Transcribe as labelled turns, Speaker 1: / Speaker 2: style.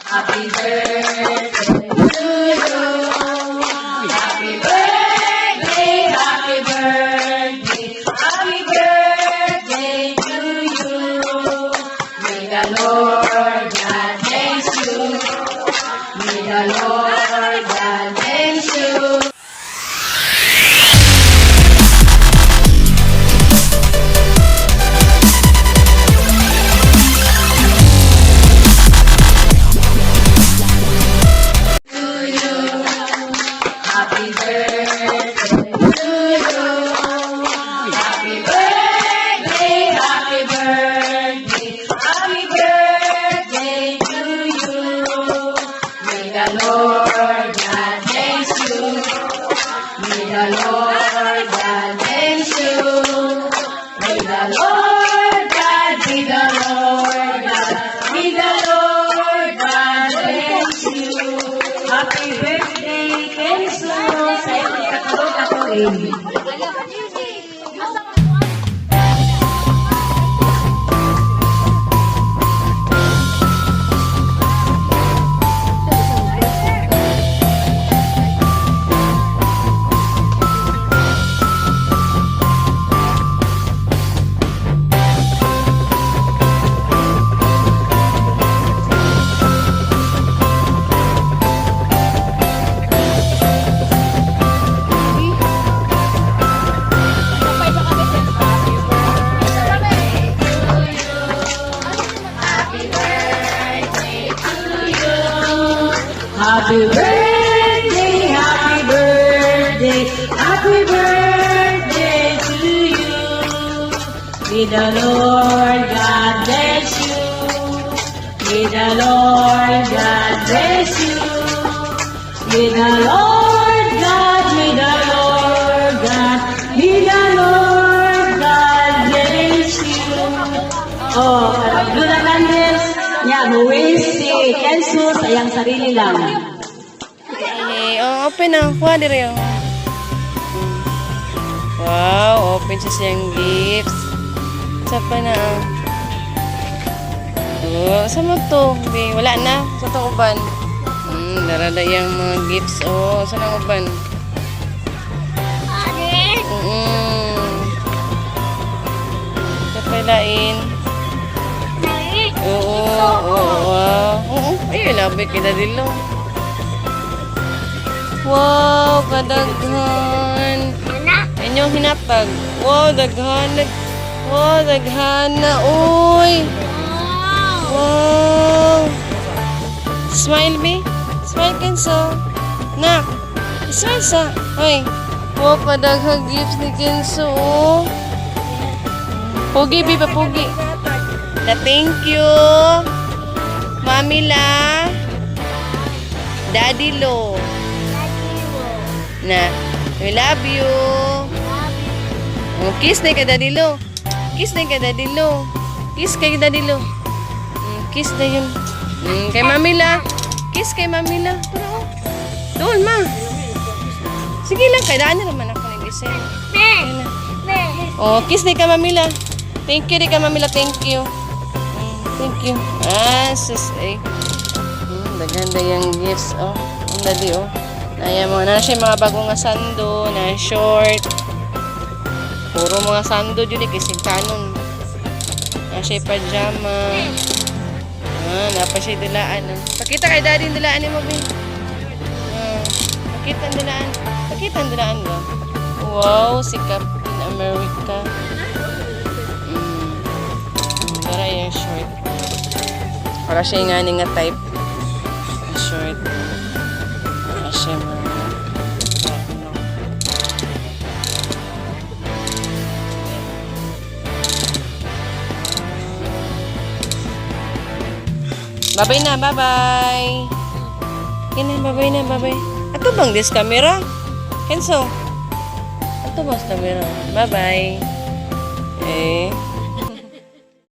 Speaker 1: Happy birthday to you. Happy birthday, happy birthday, happy birthday to you. May the Lord God bless you. May the Lord God bless you. Happy birthday to you. Happy birthday, happy birthday, happy birthday to you. May the Lord God bless you. May the Lord God bless you. May the Lord God, may the Lord God, may the Lord God bless you. Happy birthday, Kenzo. Sa'yo, katulog ako eh. Happy birthday, happy birthday, happy birthday to you. May the Lord God bless you. May the Lord God bless you. May the Lord God, may the Lord God, may the Lord God bless you. Oh, doon na candles. Yeah, mo-wish si Kenzo sa iyang sarili lang.
Speaker 2: Okay, oh, open na. Kuha dire oh. Wow, open siya siyang gifts. Sa pa na. Oh, sa mo to? Wala na. Sa to uban. Darada yung mga gifts. Oh, sa nang uban. Sa palain. Oo, wow. Ay, labi kita dilo. Wow, kadaghan. Inyong hinapag. Wow, daghan. Wow, daghan na. Uy. Wow. Smile, be. Smile, Kenzo. Nak. Smile sa. Uy. Wow, kadaghan gifts ni Kenzo. Pugi, be, papugi. Thank you. Mami La. Daddy Lo. Na, we love you. Oh, kiss na kay Daddy Lo. Kiss na kay Daddy Lo. Kiss kay Daddy Lo. Kiss na yun. Kay Mami La. Kiss kay Mami La. Doon, ma. Sige lang, kailangan na naman ako nag-isip. Oh, kiss na kay Mami La. Thank you, kay Mami La. Thank you. Thank you. Sus, eh. Maganda yung gifts, oh. Ang dali, oh. Ayan mo, na siya mga bagong nga sando, na short. Puro mga sando dyan, kasi kanon. Na siya pajama. Napa siya dilaan. Pakita kay daddy yung dilaan ni mo, Ben. Pakita ang dilaan. Pakita ang dilaan ba? Wow, si Captain America. Para yung short. Para siya nga nga type. Short. Para siya mga bye-bye na, bye-bye. Yan na, bye-bye na, bye-bye. Ato bang this camera? Kenzo? Ato bang this camera? Bye-bye. Eh.